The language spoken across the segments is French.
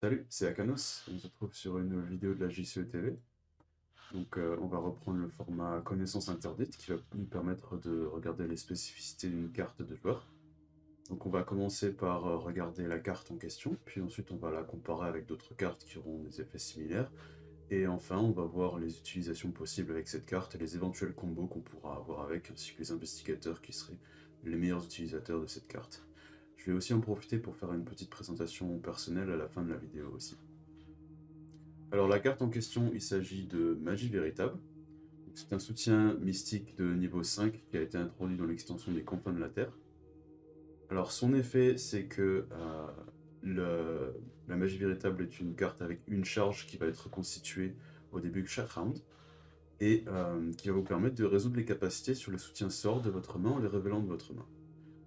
Salut, c'est Akanos. On se retrouve sur une vidéo de la JCE TV. On va reprendre le format connaissance interdite qui va nous permettre de regarder les spécificités d'une carte de joueur. Donc, on va commencer par regarder la carte en question, puis ensuite, on va la comparer avec d'autres cartes qui auront des effets similaires. Et enfin, on va voir les utilisations possibles avec cette carte et les éventuels combos qu'on pourra avoir avec, ainsi que les investigateurs qui seraient les meilleurs utilisateurs de cette carte. Je vais aussi en profiter pour faire une petite présentation personnelle à la fin de la vidéo aussi. Alors la carte en question, il s'agit de Magie Véritable. C'est un soutien mystique de niveau 5 qui a été introduit dans l'extension des confins de la Terre. Alors son effet, c'est que la Magie Véritable est une carte avec une charge qui va être constituée au début de chaque round et qui va vous permettre de résoudre les capacités sur le soutien sort de votre main en les révélant de votre main.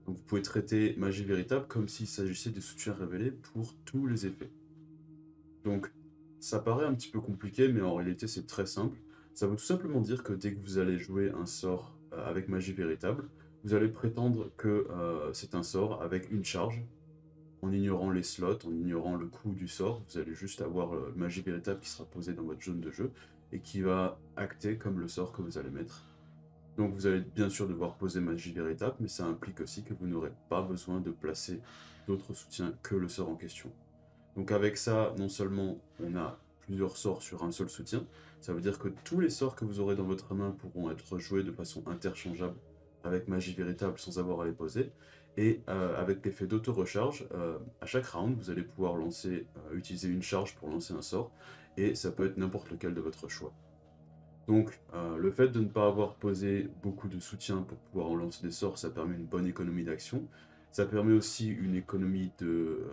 Donc vous pouvez traiter Magie Véritable comme s'il s'agissait de soutien révélé pour tous les effets. Donc, ça paraît un petit peu compliqué, mais en réalité, c'est très simple. Ça veut tout simplement dire que dès que vous allez jouer un sort avec magie véritable, vous allez prétendre que c'est un sort avec une charge, en ignorant les slots, en ignorant le coût du sort. Vous allez juste avoir magie véritable qui sera posée dans votre zone de jeu et qui va acter comme le sort que vous allez mettre. Donc vous allez bien sûr devoir poser magie véritable, mais ça implique aussi que vous n'aurez pas besoin de placer d'autres soutiens que le sort en question. Donc avec ça, non seulement on a plusieurs sorts sur un seul soutien, ça veut dire que tous les sorts que vous aurez dans votre main pourront être joués de façon interchangeable avec magie véritable sans avoir à les poser. Et avec l'effet d'auto-recharge, à chaque round, vous allez pouvoir utiliser une charge pour lancer un sort, et ça peut être n'importe lequel de votre choix. Donc le fait de ne pas avoir posé beaucoup de soutien pour pouvoir en lancer des sorts, ça permet une bonne économie d'action. Ça permet aussi une économie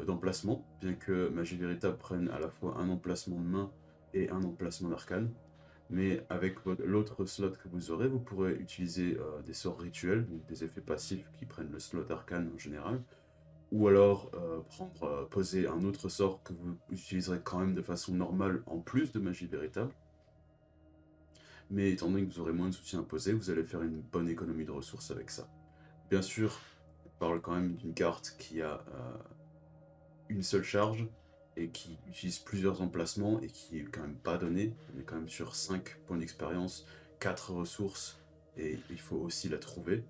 d'emplacement, bien que Magie Véritable prenne à la fois un emplacement de main et un emplacement d'arcane. Mais avec l'autre slot que vous aurez, vous pourrez utiliser des sorts rituels, donc des effets passifs qui prennent le slot arcane en général, ou alors poser un autre sort que vous utiliserez quand même de façon normale en plus de Magie Véritable. Mais étant donné que vous aurez moins de soutien imposé, vous allez faire une bonne économie de ressources avec ça. Bien sûr, on parle quand même d'une carte qui a une seule charge et qui utilise plusieurs emplacements et qui est quand même pas donnée. On est quand même sur 5 points d'expérience, 4 ressources et il faut aussi la trouver.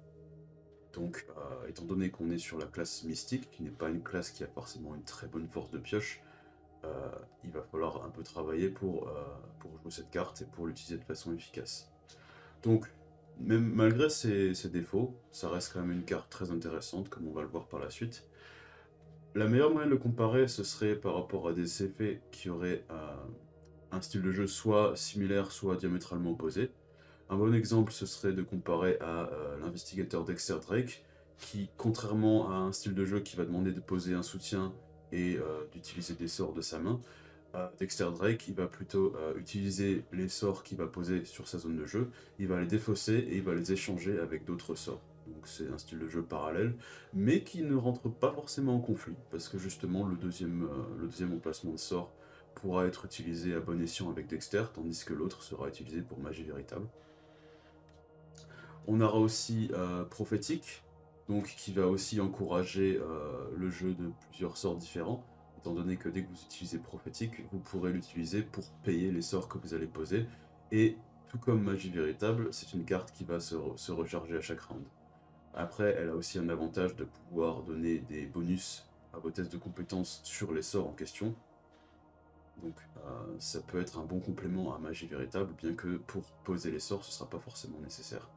Donc, étant donné qu'on est sur la classe mystique, qui n'est pas une classe qui a forcément une très bonne force de pioche, il va falloir un peu travailler pour jouer cette carte et pour l'utiliser de façon efficace. Donc, même malgré ses défauts, ça reste quand même une carte très intéressante, comme on va le voir par la suite. La meilleure moyen de le comparer, ce serait par rapport à des effets qui auraient un style de jeu soit similaire, soit diamétralement opposé. Un bon exemple, ce serait de comparer à l'investigateur Dexter Drake, qui, contrairement à un style de jeu qui va demander de poser un soutien et d'utiliser des sorts de sa main, Dexter Drake, il va plutôt utiliser les sorts qu'il va poser sur sa zone de jeu, il va les défausser et il va les échanger avec d'autres sorts. Donc c'est un style de jeu parallèle, mais qui ne rentre pas forcément en conflit, parce que justement le deuxième emplacement de sort pourra être utilisé à bon escient avec Dexter, tandis que l'autre sera utilisé pour magie véritable. On aura aussi Prophétique, donc qui va aussi encourager le jeu de plusieurs sorts différents, étant donné que dès que vous utilisez Prophétique, vous pourrez l'utiliser pour payer les sorts que vous allez poser, et tout comme Magie Véritable, c'est une carte qui va se recharger à chaque round. Après, elle a aussi un avantage de pouvoir donner des bonus à vos tests de compétences sur les sorts en question, donc ça peut être un bon complément à Magie Véritable, bien que pour poser les sorts, ce ne sera pas forcément nécessaire.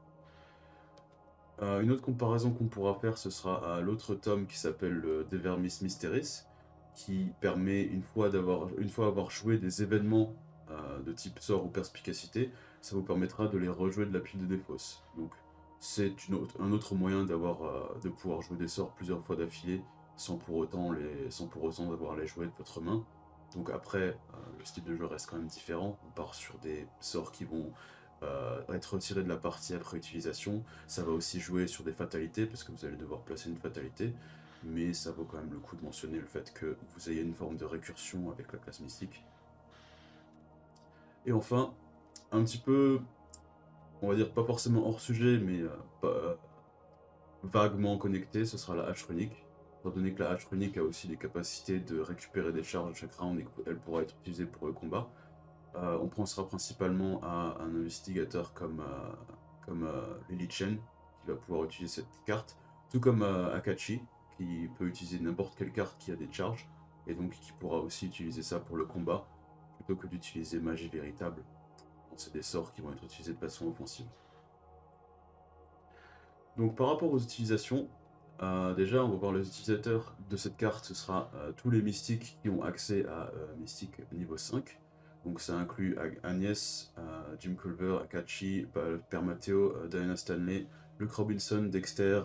Une autre comparaison qu'on pourra faire, ce sera à l'autre tome qui s'appelle le De Vermis Mysteris, qui permet, une fois avoir joué des événements de type sort ou perspicacité, ça vous permettra de les rejouer de la pile de défausse. Donc c'est un autre moyen de pouvoir jouer des sorts plusieurs fois d'affilée sans pour autant devoir les jouer de votre main. Donc après, le style de jeu reste quand même différent. On part sur des sorts qui vont être retirés de la partie après utilisation. Ça va aussi jouer sur des fatalités, parce que vous allez devoir placer une fatalité, mais ça vaut quand même le coup de mentionner le fait que vous ayez une forme de récursion avec la classe mystique. Et enfin, un petit peu, on va dire pas forcément hors sujet, mais vaguement connecté, ce sera la hache runique. étant donné que la hache runique a aussi des capacités de récupérer des charges à chaque round et qu'elle pourra être utilisée pour le combat. On pensera principalement à un investigateur comme Lily Chen, qui va pouvoir utiliser cette carte, tout comme Akachi, qui peut utiliser n'importe quelle carte qui a des charges, et donc qui pourra aussi utiliser ça pour le combat, plutôt que d'utiliser magie véritable. Bon, c'est des sorts qui vont être utilisés de façon offensive. Donc par rapport aux utilisations, déjà on va voir les utilisateurs de cette carte, ce sera tous les mystiques qui ont accès à mystique niveau 5. Donc ça inclut Agnès, Jim Culver, Akachi, Père Matteo, Diana Stanley, Luke Robinson, Dexter,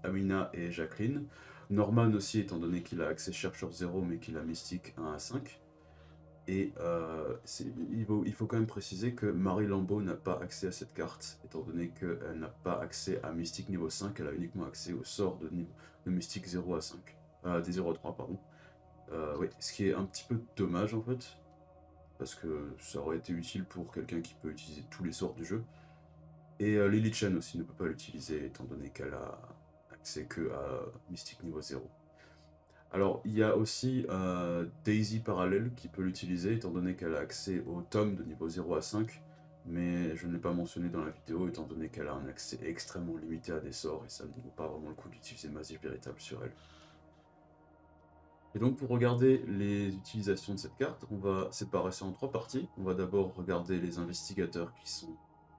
Amina et Jacqueline. Norman aussi, étant donné qu'il a accès chercheur 0 mais qu'il a mystique 1 à 5. Et il faut quand même préciser que Marie Lambeau n'a pas accès à cette carte, étant donné qu'elle n'a pas accès à Mystique niveau 5, elle a uniquement accès au sort de Mystique 0 à 5. Des 0 à 3, pardon. Oui, ce qui est un petit peu dommage en fait, parce que ça aurait été utile pour quelqu'un qui peut utiliser tous les sorts du jeu. Et Lily Chen aussi ne peut pas l'utiliser, étant donné qu'elle a accès que à Mystique niveau 0. Alors, il y a aussi Daisy Parallel qui peut l'utiliser, étant donné qu'elle a accès au tome de niveau 0 à 5, mais je ne l'ai pas mentionné dans la vidéo, étant donné qu'elle a un accès extrêmement limité à des sorts, et ça ne vaut pas vraiment le coup d'utiliser Magie Véritable sur elle. Et donc, pour regarder les utilisations de cette carte, on va séparer ça en trois parties. On va d'abord regarder les investigateurs qui sont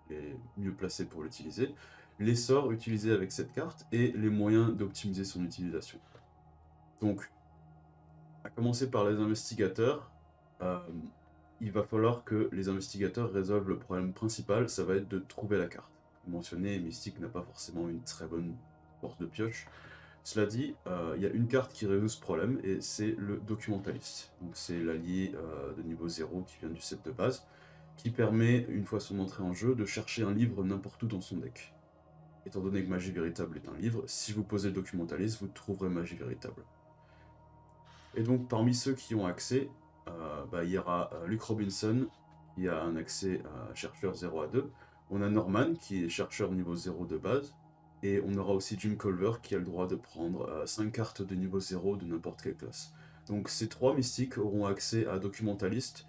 les mieux placés pour l'utiliser, les sorts utilisés avec cette carte, et les moyens d'optimiser son utilisation. Donc, à commencer par les investigateurs, euh, il va falloir que les investigateurs résolvent le problème principal, ça va être de trouver la carte. Comme mentionné, Mystique n'a pas forcément une très bonne force de pioche. Cela dit, il y a une carte qui résout ce problème, et c'est le documentaliste. Donc c'est l'allié de niveau 0 qui vient du set de base, qui permet, une fois son entrée en jeu, de chercher un livre n'importe où dans son deck. Étant donné que Magie Véritable est un livre, si vous posez le documentaliste, vous trouverez Magie Véritable. Et donc parmi ceux qui ont accès, il y aura Luke Robinson qui a un accès à chercheur 0 à 2. On a Norman qui est chercheur niveau 0 de base. Et on aura aussi Jim Culver qui a le droit de prendre 5 cartes de niveau 0 de n'importe quelle classe. Donc ces trois mystiques auront accès à Documentalist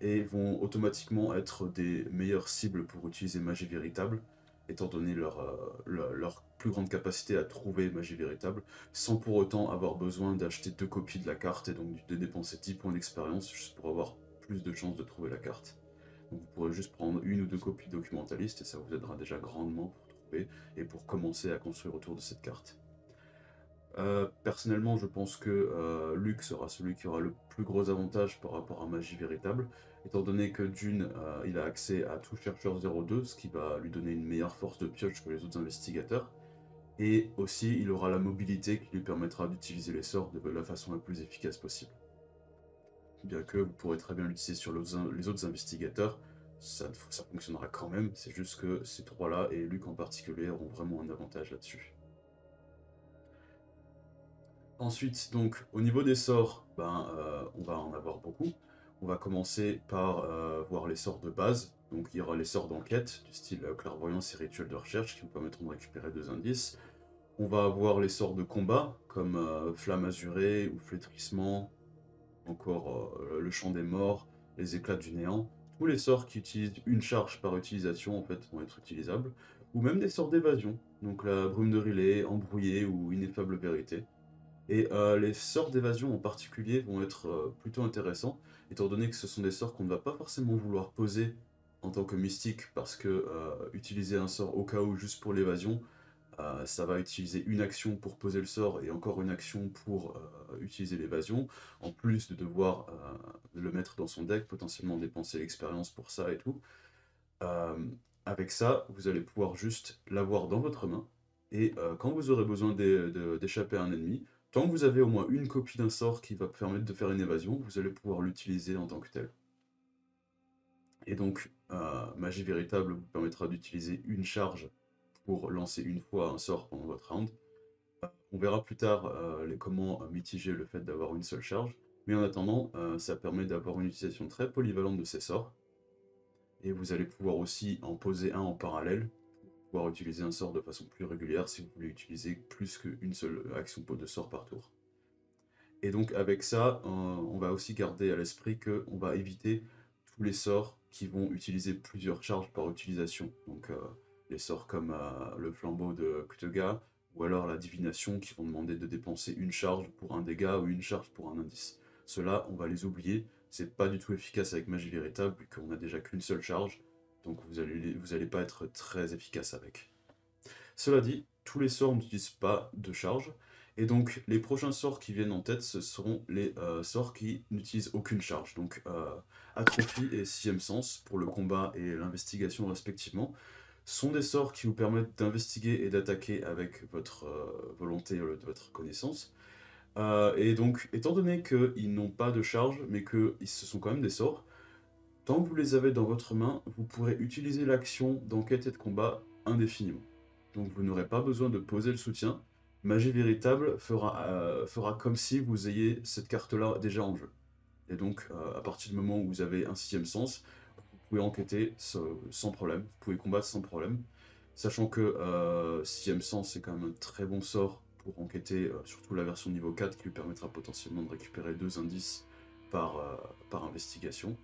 et vont automatiquement être des meilleures cibles pour utiliser Magie Véritable, étant donné leur plus grande capacité à trouver Magie Véritable, sans pour autant avoir besoin d'acheter 2 copies de la carte et donc de dépenser 10 points d'expérience juste pour avoir plus de chances de trouver la carte. Donc vous pourrez juste prendre une ou deux copies documentalistes et ça vous aidera déjà grandement pour trouver et pour commencer à construire autour de cette carte. Personnellement, je pense que Luke sera celui qui aura le plus gros avantage par rapport à Magie Véritable, étant donné que d'une, il a accès à tout chercheur 02, ce qui va lui donner une meilleure force de pioche que les autres investigateurs, et aussi il aura la mobilité qui lui permettra d'utiliser les sorts de la façon la plus efficace possible. Bien que vous pourrez très bien l'utiliser sur les autres investigateurs, ça fonctionnera quand même, c'est juste que ces trois-là, et Luke en particulier, auront vraiment un avantage là-dessus. Ensuite, donc, au niveau des sorts, on va en avoir beaucoup. On va commencer par voir les sorts de base. Donc, il y aura les sorts d'enquête, du style clairvoyance et rituel de recherche, qui vous permettront de récupérer 2 indices. On va avoir les sorts de combat, comme flamme azurée ou flétrissement, encore le chant des morts, les éclats du néant. Tous les sorts qui utilisent une charge par utilisation, en fait, vont être utilisables. Ou même des sorts d'évasion, donc la brume de Riley, embrouillé ou ineffable vérité. Et les sorts d'évasion en particulier vont être plutôt intéressants, étant donné que ce sont des sorts qu'on ne va pas forcément vouloir poser en tant que mystique, parce que utiliser un sort au cas où juste pour l'évasion, ça va utiliser une action pour poser le sort et encore une action pour utiliser l'évasion, en plus de devoir le mettre dans son deck, potentiellement dépenser l'expérience pour ça et tout. Euh, Avec ça, vous allez pouvoir juste l'avoir dans votre main, et quand vous aurez besoin d'échapper à un ennemi, tant que vous avez au moins une copie d'un sort qui va permettre de faire une évasion, vous allez pouvoir l'utiliser en tant que tel. Et donc, Magie Véritable vous permettra d'utiliser une charge pour lancer une fois un sort pendant votre round. On verra plus tard comment mitiger le fait d'avoir une seule charge, mais en attendant, ça permet d'avoir une utilisation très polyvalente de ces sorts, et vous allez pouvoir aussi en poser un en parallèle, pouvoir utiliser un sort de façon plus régulière si vous voulez utiliser plus qu'une seule action de sort par tour. Et donc avec ça, on va aussi garder à l'esprit qu'on va éviter tous les sorts qui vont utiliser plusieurs charges par utilisation. Donc les sorts comme le flambeau de Kutega, ou alors la divination qui vont demander de dépenser une charge pour un dégât ou une charge pour un indice. Ceux-là, on va les oublier, c'est pas du tout efficace avec magie véritable, vu qu'on a déjà qu'une seule charge, donc vous allez pas être très efficace avec. Cela dit, tous les sorts n'utilisent pas de charge, et donc les prochains sorts qui viennent en tête, ce seront les sorts qui n'utilisent aucune charge. Donc Atrophie et Sixième Sens, pour le combat et l'investigation respectivement, sont des sorts qui vous permettent d'investiguer et d'attaquer avec votre volonté et votre connaissance. Et donc, étant donné qu'ils n'ont pas de charge, mais que ce sont quand même des sorts, tant que vous les avez dans votre main, vous pourrez utiliser l'action d'enquête et de combat indéfiniment. Donc vous n'aurez pas besoin de poser le soutien. Magie véritable fera comme si vous ayez cette carte-là déjà en jeu. Et donc, à partir du moment où vous avez un sixième sens, vous pouvez enquêter sans problème, vous pouvez combattre sans problème. Sachant que sixième sens, c'est quand même un très bon sort pour enquêter, surtout la version niveau 4 qui lui permettra potentiellement de récupérer 2 indices par investigation.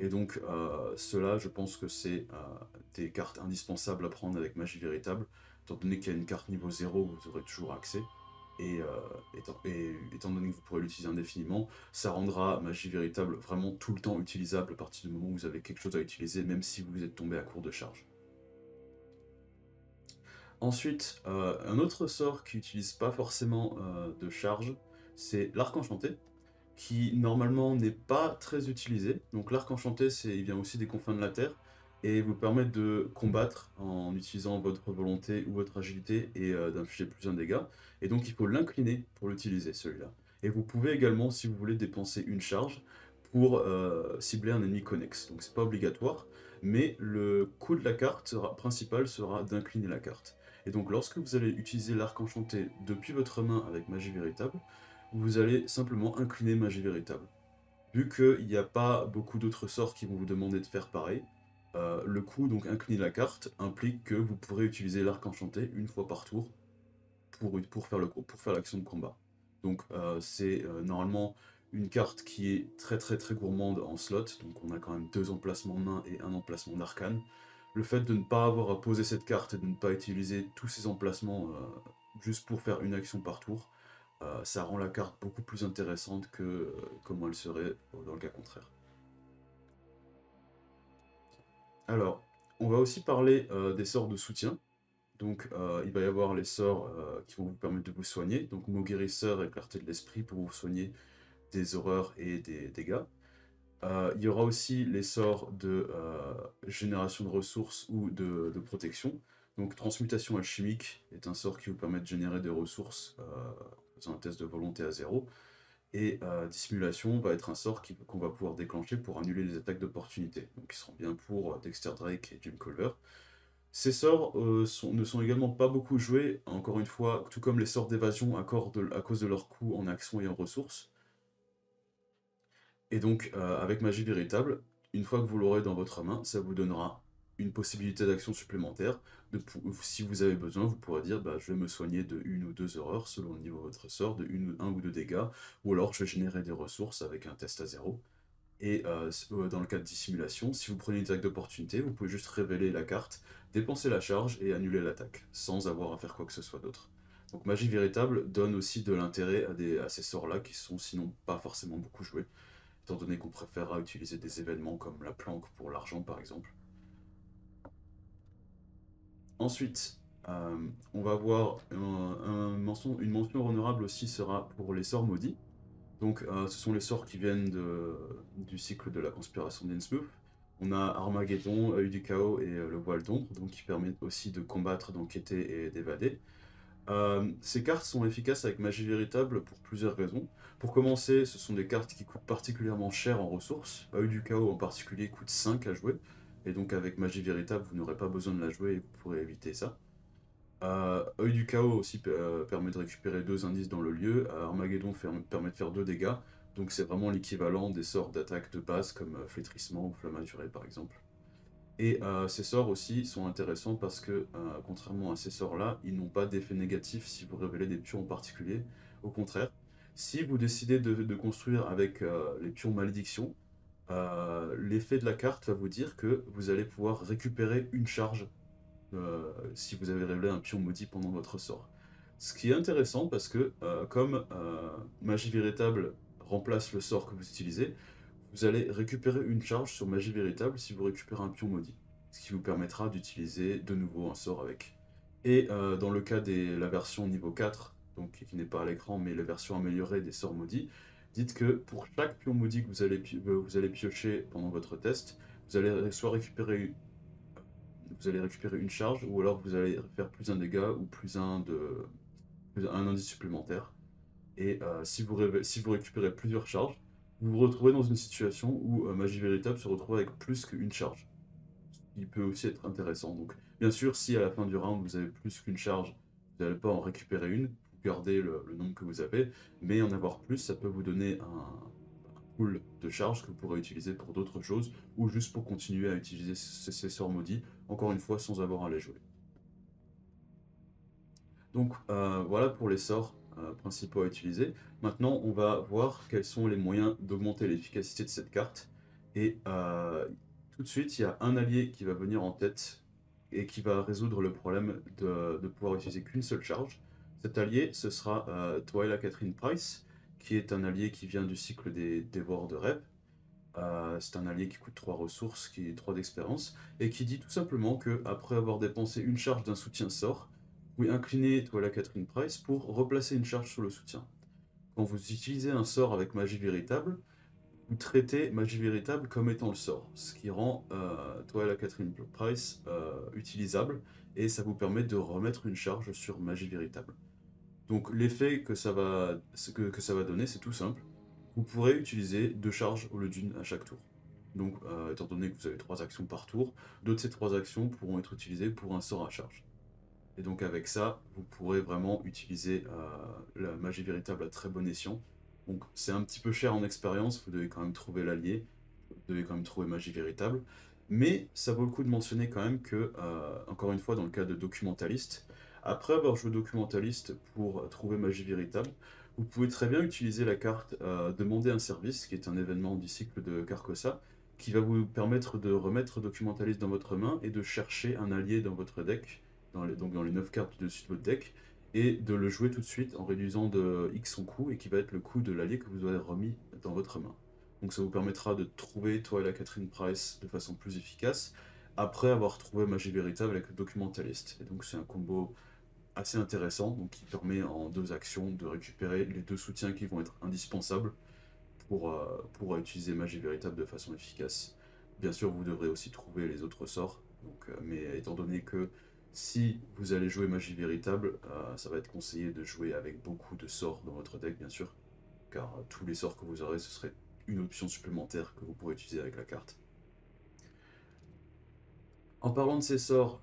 Et donc, cela, je pense que c'est des cartes indispensables à prendre avec Magie Véritable, étant donné qu'il y a une carte niveau 0, vous aurez toujours accès. Et, étant donné que vous pourrez l'utiliser indéfiniment, ça rendra Magie Véritable vraiment tout le temps utilisable à partir du moment où vous avez quelque chose à utiliser, même si vous êtes tombé à court de charge. Ensuite, un autre sort qui n'utilise pas forcément de charge, c'est l'Arc Enchanté, qui normalement n'est pas très utilisé. Donc l'arc enchanté, il vient aussi des confins de la Terre et vous permet de combattre en utilisant votre volonté ou votre agilité et d'infliger plus un dégât. Et donc il faut l'incliner pour l'utiliser celui-là. Et vous pouvez également, si vous voulez, dépenser une charge pour cibler un ennemi connexe. Donc c'est pas obligatoire, mais le coût de la carte principal sera d'incliner la carte. Et donc lorsque vous allez utiliser l'arc enchanté depuis votre main avec magie véritable, vous allez simplement incliner magie véritable. Vu qu'il n'y a pas beaucoup d'autres sorts qui vont vous demander de faire pareil, le coup, donc incliner la carte, implique que vous pourrez utiliser l'arc enchanté une fois par tour pour faire l'action de combat. Donc c'est normalement une carte qui est très gourmande en slot, donc on a quand même 2 emplacements de main et un emplacement d'arcane. Le fait de ne pas avoir à poser cette carte et de ne pas utiliser tous ces emplacements juste pour faire une action par tour, ça rend la carte beaucoup plus intéressante que comment elle serait dans le cas contraire. Alors, on va aussi parler des sorts de soutien. Donc, il va y avoir les sorts qui vont vous permettre de vous soigner. Donc, mot guérisseur et clarté de l'esprit pour vous soigner des horreurs et des dégâts. Il y aura aussi les sorts de génération de ressources ou de protection. Donc, transmutation alchimique est un sort qui vous permet de générer des ressources en faisant un test de volonté à 0. Et dissimulation va être un sort qu'on va pouvoir déclencher pour annuler les attaques d'opportunité. Donc, ils seront bien pour Dexter Drake et Jim Culver. Ces sorts ne sont également pas beaucoup joués, encore une fois, tout comme les sorts d'évasion à cause de leur coût en actions et en ressources. Et donc, avec magie véritable, une fois que vous l'aurez dans votre main, ça vous donnera une possibilité d'action supplémentaire. Si vous avez besoin, vous pourrez dire bah, je vais me soigner de 1 ou 2 horreurs selon le niveau de votre sort, de 1 ou 2 dégâts, ou alors je vais générer des ressources avec un test à 0. Et dans le cas de dissimulation, si vous prenez une attaque d'opportunité, vous pouvez juste révéler la carte, dépenser la charge et annuler l'attaque, sans avoir à faire quoi que ce soit d'autre. Donc magie véritable donne aussi de l'intérêt à ces sorts-là qui sont sinon pas forcément beaucoup joués, étant donné qu'on préférera utiliser des événements comme la planque pour l'argent par exemple. Ensuite, on va avoir une mention honorable aussi sera pour les sorts maudits. Donc ce sont les sorts qui viennent du cycle de la conspiration d'Innsmouth. On a Armageddon, Œil du Chaos et le Voile d'Ombre, donc qui permettent aussi de combattre, d'enquêter et d'évader. Ces cartes sont efficaces avec magie véritable pour plusieurs raisons. Pour commencer, ce sont des cartes qui coûtent particulièrement cher en ressources. Œil du Chaos en particulier coûte 5 à jouer, et donc avec magie véritable, vous n'aurez pas besoin de la jouer et vous pourrez éviter ça. Œil du Chaos aussi permet de récupérer 2 indices dans le lieu. Armageddon permet de faire 2 dégâts, donc c'est vraiment l'équivalent des sorts d'attaque de base comme flétrissement ou flamme azurée par exemple. Et ces sorts aussi sont intéressants parce que, contrairement à ces sorts-là, ils n'ont pas d'effet négatif si vous révélez des pions en particulier. Au contraire, si vous décidez de construire avec les pions malédiction, l'effet de la carte va vous dire que vous allez pouvoir récupérer une charge si vous avez révélé un pion maudit pendant votre sort. Ce qui est intéressant parce que, comme Magie Véritable remplace le sort que vous utilisez, vous allez récupérer une charge sur Magie Véritable si vous récupérez un pion maudit, ce qui vous permettra d'utiliser de nouveau un sort avec. Et dans le cas de la version niveau 4, donc qui n'est pas à l'écran, mais la version améliorée des sorts maudits, dites que pour chaque pion maudit que vous allez piocher pendant votre test, vous allez soit récupérer une charge, ou alors vous allez faire plus un dégât ou plus un indice supplémentaire. Et si vous récupérez plusieurs charges, vous vous retrouvez dans une situation où Magie Véritable se retrouve avec plus qu'une charge. Ce qui peut aussi être intéressant. Donc, bien sûr, si à la fin du round vous avez plus qu'une charge, vous n'allez pas en récupérer une, vous gardez le nombre que vous avez, mais en avoir plus, ça peut vous donner un pool de charges que vous pourrez utiliser pour d'autres choses, ou juste pour continuer à utiliser ces sorts maudits, encore une fois, sans avoir à les jouer. Donc voilà pour les sorts principaux à utiliser. Maintenant, on va voir quels sont les moyens d'augmenter l'efficacité de cette carte. Et tout de suite, il y a un allié qui va venir en tête et qui va résoudre le problème de pouvoir utiliser qu'une seule charge. Cet allié, ce sera Twyla Catherine Price, qui est un allié qui vient du cycle des dévoreurs de rêve. C'est un allié qui coûte 3 ressources, qui est 3 d'expérience, et qui dit tout simplement que après avoir dépensé une charge d'un soutien sort, vous pouvez incliner Twila Catherine Price pour replacer une charge sur le soutien. Quand vous utilisez un sort avec magie véritable, vous traitez magie véritable comme étant le sort, ce qui rend Twila Catherine Price utilisable, et ça vous permet de remettre une charge sur magie véritable. Donc l'effet que ça va donner, c'est tout simple. Vous pourrez utiliser 2 charges au lieu d'une à chaque tour. Donc, étant donné que vous avez 3 actions par tour, 2 de ces 3 actions pourront être utilisées pour un sort à charge. Et donc avec ça, vous pourrez vraiment utiliser la magie véritable à très bon escient. Donc c'est un petit peu cher en expérience, vous devez quand même trouver l'allié, vous devez quand même trouver magie véritable. Mais ça vaut le coup de mentionner quand même que, encore une fois, dans le cas de documentaliste, après avoir joué documentaliste pour trouver magie véritable, vous pouvez très bien utiliser la carte Demander un service, qui est un événement du cycle de Carcosa, qui va vous permettre de remettre documentaliste dans votre main et de chercher un allié dans votre deck donc dans les 9 cartes du dessus de votre deck, et de le jouer tout de suite en réduisant de X son coût, et qui va être le coût de l'allié que vous aurez remis dans votre main. Donc ça vous permettra de trouver toi et la Catherine Price de façon plus efficace, après avoir trouvé Magie Véritable avec le Documentaliste. Et donc c'est un combo assez intéressant, donc qui permet en 2 actions de récupérer les 2 soutiens qui vont être indispensables pour utiliser Magie Véritable de façon efficace. Bien sûr, vous devrez aussi trouver les autres sorts, donc, mais étant donné que si vous allez jouer Magie Véritable, ça va être conseillé de jouer avec beaucoup de sorts dans votre deck, bien sûr, car tous les sorts que vous aurez, ce serait une option supplémentaire que vous pourrez utiliser avec la carte. En parlant de ces sorts,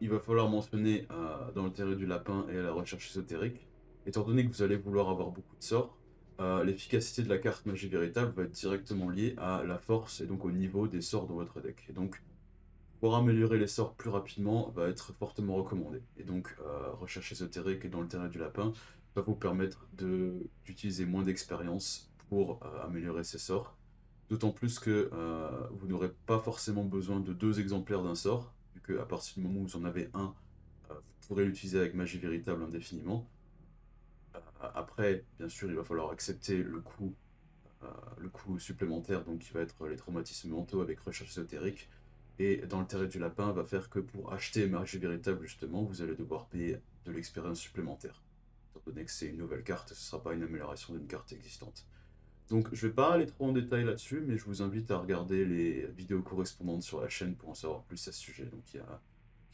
il va falloir mentionner dans le terrier du lapin et à la recherche ésotérique. Étant donné que vous allez vouloir avoir beaucoup de sorts, l'efficacité de la carte magie véritable va être directement liée à la force et donc au niveau des sorts dans votre deck. Et donc, pour améliorer les sorts plus rapidement, va être fortement recommandé. Et donc, recherche ésotérique et dans le terrier du lapin va vous permettre d'utiliser moins d'expérience pour améliorer ces sorts. D'autant plus que vous n'aurez pas forcément besoin de 2 exemplaires d'un sort, vu qu'à partir du moment où vous en avez un, vous pourrez l'utiliser avec magie véritable indéfiniment. Après, bien sûr, il va falloir accepter le coût supplémentaire, donc qui va être les traumatismes mentaux avec recherche ésotérique. Et dans le terrain du lapin, va faire que pour acheter magie véritable, justement, vous allez devoir payer de l'expérience supplémentaire. Étant donné que c'est une nouvelle carte, ce ne sera pas une amélioration d'une carte existante. Donc je vais pas aller trop en détail là-dessus, mais je vous invite à regarder les vidéos correspondantes sur la chaîne pour en savoir plus à ce sujet. Donc il y a un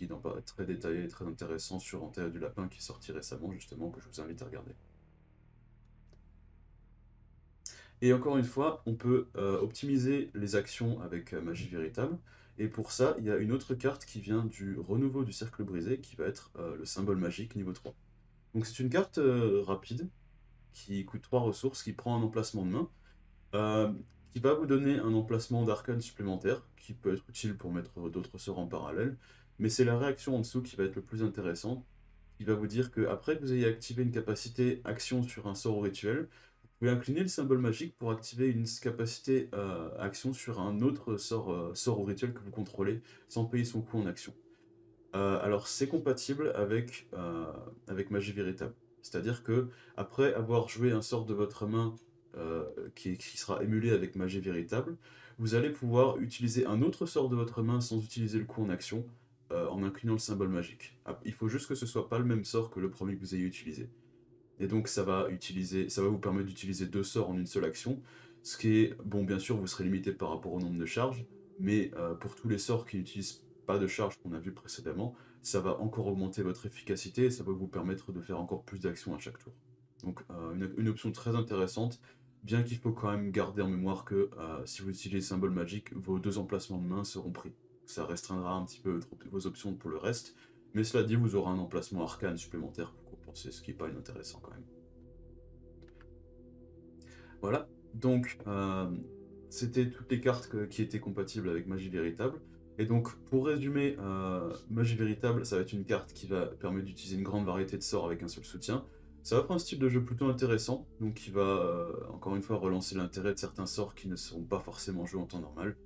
guide très détaillé et très intéressant sur Enterre du Lapin qui est sorti récemment justement, que je vous invite à regarder. Et encore une fois, on peut optimiser les actions avec Magie Véritable. Et pour ça, il y a une autre carte qui vient du renouveau du Cercle Brisé, qui va être le symbole magique niveau 3. Donc c'est une carte rapide, qui coûte 3 ressources, qui prend un emplacement de main, euh, qui va vous donner un emplacement d'arcane supplémentaire, qui peut être utile pour mettre d'autres sorts en parallèle, mais c'est la réaction en dessous qui va être le plus intéressant, qui va vous dire que après que vous ayez activé une capacité action sur un sort ou rituel, vous pouvez incliner le symbole magique pour activer une capacité action sur un autre sort ou rituel que vous contrôlez, sans payer son coût en action. Alors c'est compatible avec magie véritable. C'est-à-dire que après avoir joué un sort de votre main qui sera émulé avec magie véritable, vous allez pouvoir utiliser un autre sort de votre main sans utiliser le coup en action, en inclinant le symbole magique. Ah, il faut juste que ce soit pas le même sort que le premier que vous ayez utilisé. Et donc ça va vous permettre d'utiliser deux sorts en une seule action, ce qui est, bon bien sûr vous serez limité par rapport au nombre de charges, mais pour tous les sorts qui n'utilisent pas de charge qu'on a vu précédemment, ça va encore augmenter votre efficacité et ça va vous permettre de faire encore plus d'actions à chaque tour. Donc une option très intéressante, bien qu'il faut quand même garder en mémoire que si vous utilisez le symbole magique, vos deux emplacements de main seront pris. Ça restreindra un petit peu vos options pour le reste, mais cela dit, vous aurez un emplacement arcane supplémentaire pour compenser, ce qui n'est pas inintéressant quand même. Voilà, donc c'était toutes les cartes qui étaient compatibles avec Magie Véritable. Et donc pour résumer, Magie Véritable, ça va être une carte qui va permettre d'utiliser une grande variété de sorts avec un seul soutien. Ça va être un style de jeu plutôt intéressant, donc qui va encore une fois relancer l'intérêt de certains sorts qui ne seront pas forcément joués en temps normal.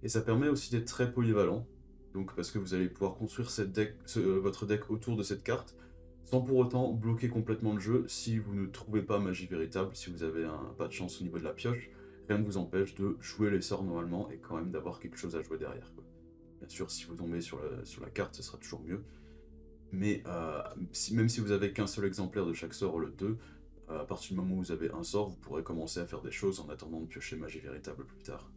Et ça permet aussi d'être très polyvalent, donc parce que vous allez pouvoir construire votre deck autour de cette carte, sans pour autant bloquer complètement le jeu si vous ne trouvez pas magie véritable, si vous avez pas de chance au niveau de la pioche, rien ne vous empêche de jouer les sorts normalement et quand même d'avoir quelque chose à jouer derrière, quoi. Bien sûr, si vous tombez sur la carte, ce sera toujours mieux, mais même si vous avez qu'un seul exemplaire de chaque sort ou le deux, à partir du moment où vous avez un sort, vous pourrez commencer à faire des choses en attendant de piocher magie véritable plus tard.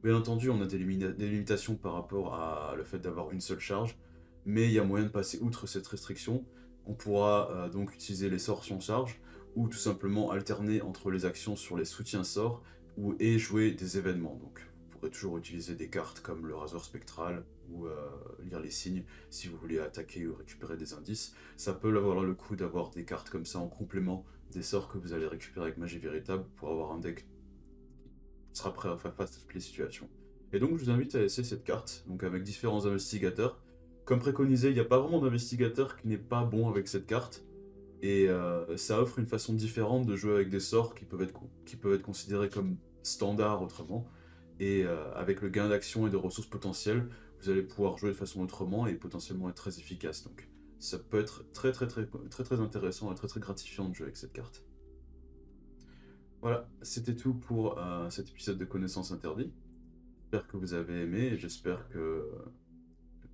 Bien entendu, on a des limitations par rapport à le fait d'avoir une seule charge, mais il y a moyen de passer outre cette restriction. On pourra donc utiliser les sorts sans charge, ou tout simplement alterner entre les actions sur les soutiens sorts et jouer des événements. Donc vous pourrez toujours utiliser des cartes comme le rasoir spectral ou lire les signes si vous voulez attaquer ou récupérer des indices. Ça peut avoir le coup d'avoir des cartes comme ça en complément des sorts que vous allez récupérer avec magie véritable pour avoir un deck sera prêt à faire face à toutes les situations. Et donc je vous invite à essayer cette carte, donc avec différents investigateurs. Comme préconisé, il n'y a pas vraiment d'investigateur qui n'est pas bon avec cette carte, et ça offre une façon différente de jouer avec des sorts qui peuvent être considérés comme standards autrement, et avec le gain d'action et de ressources potentielles, vous allez pouvoir jouer de façon autrement et potentiellement être très efficace. Donc ça peut être très intéressant et très gratifiant de jouer avec cette carte. Voilà, c'était tout pour cet épisode de Connaissances Interdites. J'espère que vous avez aimé et j'espère que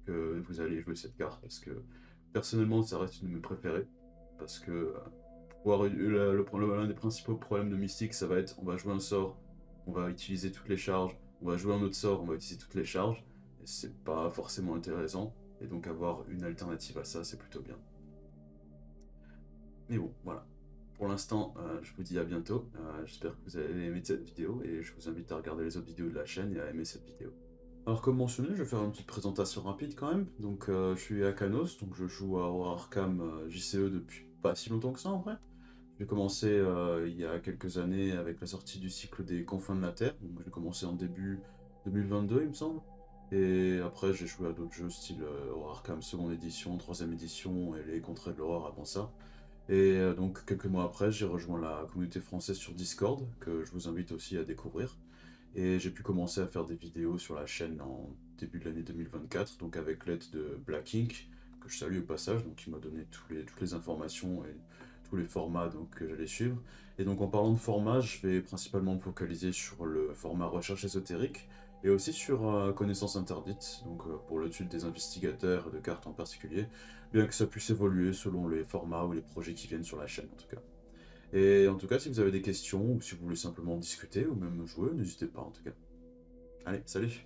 vous allez jouer cette carte parce que personnellement ça reste une de mes préférées. Parce que l'un des principaux problèmes de Mystique ça va être on va jouer un sort, on va utiliser toutes les charges, on va jouer un autre sort, on va utiliser toutes les charges, et c'est pas forcément intéressant, et donc avoir une alternative à ça c'est plutôt bien. Mais bon, voilà. Pour l'instant, je vous dis à bientôt. J'espère que vous avez aimé cette vidéo et je vous invite à regarder les autres vidéos de la chaîne et à aimer cette vidéo. Alors comme mentionné, je vais faire une petite présentation rapide quand même. Donc je suis à Canos, donc je joue à Horror Arkham JCE depuis pas si longtemps que ça en vrai. J'ai commencé il y a quelques années avec la sortie du cycle des Confins de la Terre, donc j'ai commencé en début 2022 il me semble. Et après j'ai joué à d'autres jeux style Horror Arkham seconde édition, troisième édition et les Contrées de l'horreur avant ça. Et donc quelques mois après j'ai rejoint la communauté française sur Discord, que je vous invite aussi à découvrir. Et j'ai pu commencer à faire des vidéos sur la chaîne en début de l'année 2024, donc avec l'aide de Black Ink, que je salue au passage, donc il m'a donné toutes les informations et tous les formats donc, que j'allais suivre. Et donc en parlant de format, je vais principalement me focaliser sur le format recherche ésotérique et aussi sur connaissances interdites, donc pour l'étude des investigateurs et de cartes en particulier, bien que ça puisse évoluer selon les formats ou les projets qui viennent sur la chaîne en tout cas. Et en tout cas, si vous avez des questions ou si vous voulez simplement discuter ou même jouer, n'hésitez pas en tout cas. Allez, salut!